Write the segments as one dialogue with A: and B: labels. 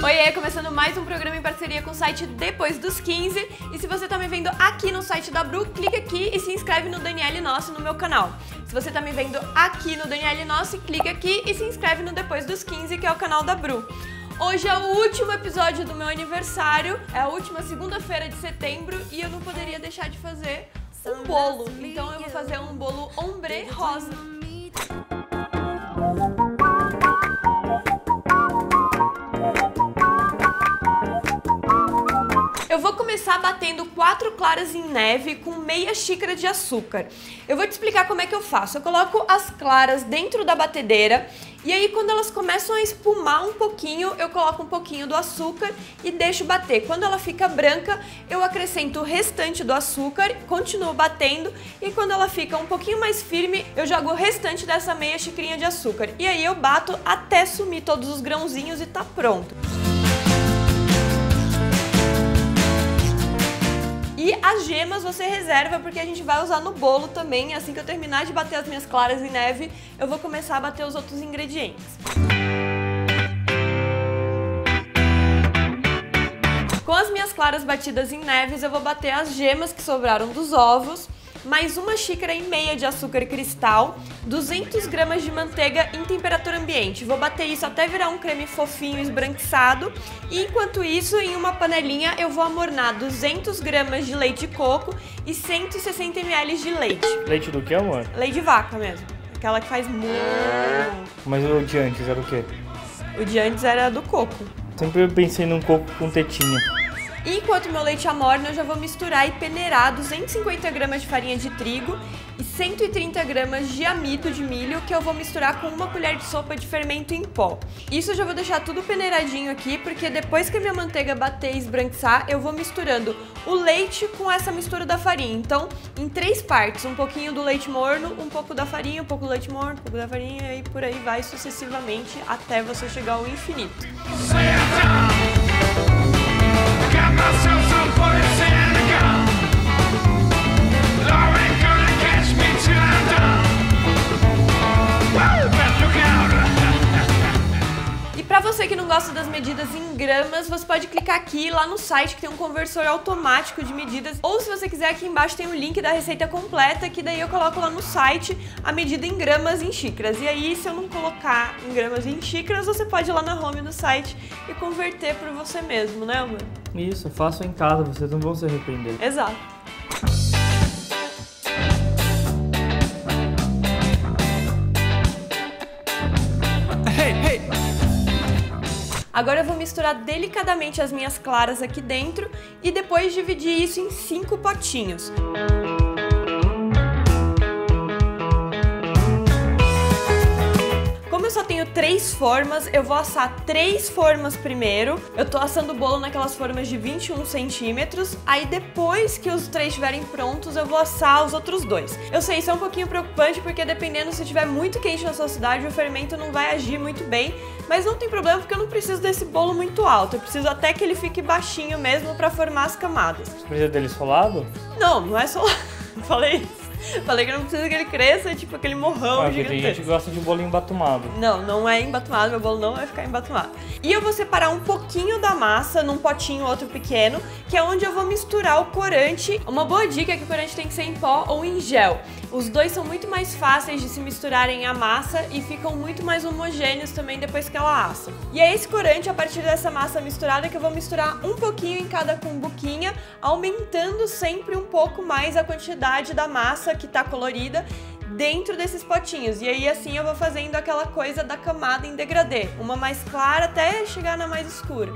A: Oiê, começando mais um programa em parceria com o site Depois dos 15. E se você tá me vendo aqui no site da Bru, clica aqui e se inscreve no Daniele Nossi no meu canal. Se você tá me vendo aqui no Daniele Nossi, clica aqui e se inscreve no Depois dos 15, que é o canal da Bru. Hoje é o último episódio do meu aniversário, é a última segunda-feira de setembro e eu não poderia deixar de fazer um bolo. Então eu vou fazer um bolo ombre rosa. Eu vou começar batendo 4 claras em neve com meia xícara de açúcar. Eu vou te explicar como é que eu faço. Eu coloco as claras dentro da batedeira e aí quando elas começam a espumar um pouquinho, eu coloco um pouquinho do açúcar e deixo bater. Quando ela fica branca, eu acrescento o restante do açúcar, continuo batendo e quando ela fica um pouquinho mais firme, eu jogo o restante dessa meia xicrinha de açúcar. E aí eu bato até sumir todos os grãozinhos e tá pronto. E as gemas você reserva porque a gente vai usar no bolo também. Assim que eu terminar de bater as minhas claras em neve, eu vou começar a bater os outros ingredientes. Com as minhas claras batidas em neves, eu vou bater as gemas que sobraram dos ovos, mais 1,5 xícaras de açúcar cristal, 200 gramas de manteiga em temperatura ambiente. Vou bater isso até virar um creme fofinho esbranquiçado. E enquanto isso, em uma panelinha, eu vou amornar 200 gramas de leite de coco e 160 ml de leite.
B: Leite do que, amor?
A: Leite de vaca mesmo. Aquela que faz muito.
B: Mas o de antes era o quê?
A: O de antes era do coco.
B: Sempre eu pensei num coco com tetinha.
A: E enquanto meu leite amorna, eu já vou misturar e peneirar 250 gramas de farinha de trigo e 130 gramas de amido de milho, que eu vou misturar com 1 colher de sopa de fermento em pó. Isso eu já vou deixar tudo peneiradinho aqui, porque depois que a minha manteiga bater e esbranquiçar, eu vou misturando o leite com essa mistura da farinha. Então, em 3 partes, um pouquinho do leite morno, um pouco da farinha, um pouco do leite morno, um pouco da farinha, e por aí vai sucessivamente até você chegar ao infinito. E para você que não gosta das medidas em gramas, você pode clicar aqui lá no site que tem um conversor automático de medidas, ou se você quiser, aqui embaixo tem o link da receita completa, que daí eu coloco lá no site a medida em gramas em xícaras. E aí, se eu não colocar em gramas em xícaras, você pode ir lá na home do site e converter por você mesmo, né, amor?
B: Isso, façam em casa, vocês não vão se arrepender.
A: Exato. Agora eu vou misturar delicadamente as minhas claras aqui dentro e depois dividir isso em 5 potinhos. Como eu só tenho 3 formas, eu vou assar 3 formas primeiro. Eu tô assando o bolo naquelas formas de 21 centímetros. Aí depois que os 3 estiverem prontos, eu vou assar os outros 2. Eu sei, isso é um pouquinho preocupante porque dependendo se estiver muito quente na sua cidade, o fermento não vai agir muito bem. Mas não tem problema porque eu não preciso desse bolo muito alto. Eu preciso até que ele fique baixinho mesmo pra formar as camadas.
B: Você precisa dele solado?
A: Não, não é solado. Falei isso. Falei que eu não preciso que ele cresça, tipo aquele morrão gigantesco.
B: Tem gente que gosta de bolo embatumado.
A: Não, não é embatumado, meu bolo não vai ficar embatumado. E eu vou separar um pouquinho da massa num potinho outro pequeno, que é onde eu vou misturar o corante. Uma boa dica é que o corante tem que ser em pó ou em gel. Os dois são muito mais fáceis de se misturarem à massa e ficam muito mais homogêneos também depois que ela assa. E é esse corante, a partir dessa massa misturada, que eu vou misturar um pouquinho em cada cumbuquinha, aumentando sempre um pouco mais a quantidade da massa que tá colorida dentro desses potinhos. E aí assim eu vou fazendo aquela coisa da camada em degradê, uma mais clara até chegar na mais escura.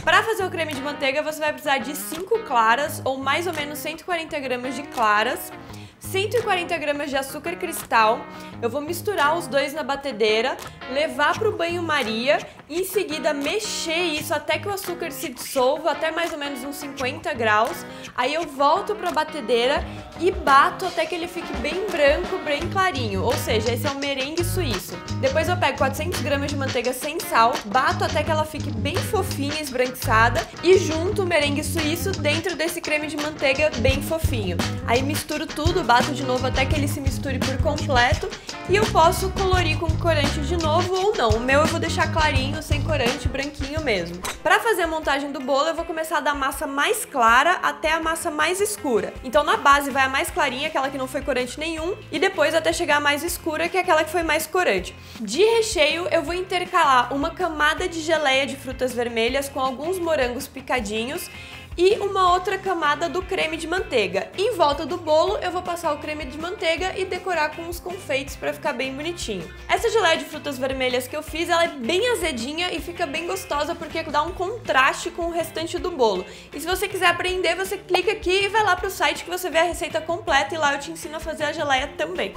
A: Para fazer o creme de manteiga, você vai precisar de 5 claras, ou mais ou menos 140 gramas de claras, 140 gramas de açúcar cristal. Eu vou misturar os dois na batedeira, levar para o banho-maria Em seguida, mexer isso até que o açúcar se dissolva, até mais ou menos uns 50 graus. Aí eu volto para a batedeira e bato até que ele fique bem branco, bem clarinho. Ou seja, esse é um merengue suíço. Depois eu pego 400 gramas de manteiga sem sal, bato até que ela fique bem fofinha, esbranquiçada e junto o merengue suíço dentro desse creme de manteiga bem fofinho. Aí misturo tudo, bato de novo até que ele se misture por completo e eu posso colorir com corante de novo ou não. O meu eu vou deixar clarinho, sem corante, branquinho mesmo. Para fazer a montagem do bolo, eu vou começar da massa mais clara até a massa mais escura. Então na base vai a mais clarinha, aquela que não foi corante nenhum, e depois até chegar a mais escura, que é aquela que foi mais corante. De recheio, eu vou intercalar uma camada de geleia de frutas vermelhas com alguns morangos picadinhos e uma outra camada do creme de manteiga. Em volta do bolo eu vou passar o creme de manteiga e decorar com os confeitos para ficar bem bonitinho. Essa geleia de frutas vermelhas que eu fiz, ela é bem azedinha e fica bem gostosa porque dá um contraste com o restante do bolo. E se você quiser aprender, você clica aqui e vai lá pro site que você vê a receita completa e lá eu te ensino a fazer a geleia também.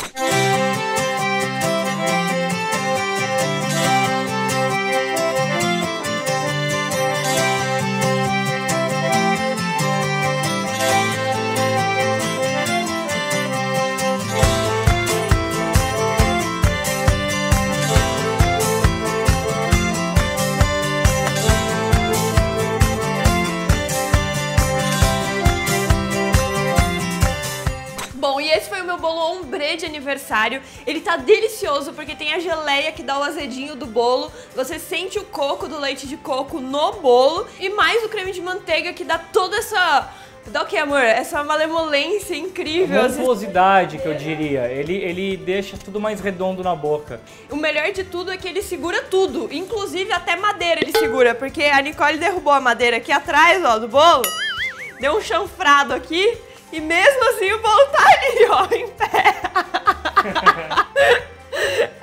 A: Bom, e esse foi o meu bolo ombré de aniversário. Ele tá delicioso porque tem a geleia que dá o azedinho do bolo, você sente o coco do leite de coco no bolo e mais o creme de manteiga que dá toda essa... Dá o que, amor? Essa malemolência incrível.
B: Montuosidade, que eu diria. Ele deixa tudo mais redondo na boca.
A: O melhor de tudo é que ele segura tudo, inclusive até madeira ele segura, porque a Nicole derrubou a madeira aqui atrás, ó, do bolo, deu um chanfrado aqui e mesmo assim o bolo tá ali, ó, em pé.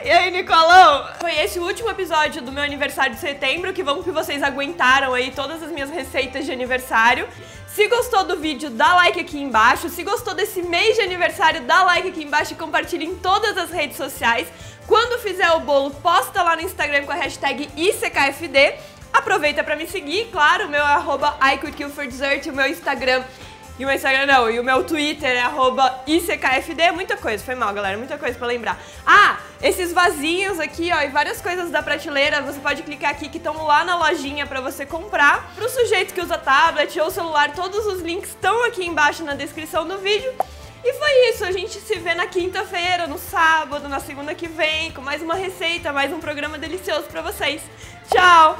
A: E aí, Nicolão? Foi esse o último episódio do meu aniversário de setembro, que bom que vocês aguentaram aí todas as minhas receitas de aniversário. Se gostou do vídeo, dá like aqui embaixo. Se gostou desse mês de aniversário, dá like aqui embaixo e compartilha em todas as redes sociais. Quando fizer o bolo, posta lá no Instagram com a hashtag ICKFD. Aproveita pra me seguir, claro, o meu é @ICouldKillForDessert, o meu Instagram... E o meu Instagram não, e o meu Twitter é @ICKFD, muita coisa, foi mal, galera, muita coisa pra lembrar. Ah, esses vasinhos aqui, ó, e várias coisas da prateleira, você pode clicar aqui que estão lá na lojinha pra você comprar. Pro sujeito que usa tablet ou celular, todos os links estão aqui embaixo na descrição do vídeo. E foi isso, a gente se vê na quinta-feira, no sábado, na segunda que vem, com mais uma receita, mais um programa delicioso pra vocês. Tchau!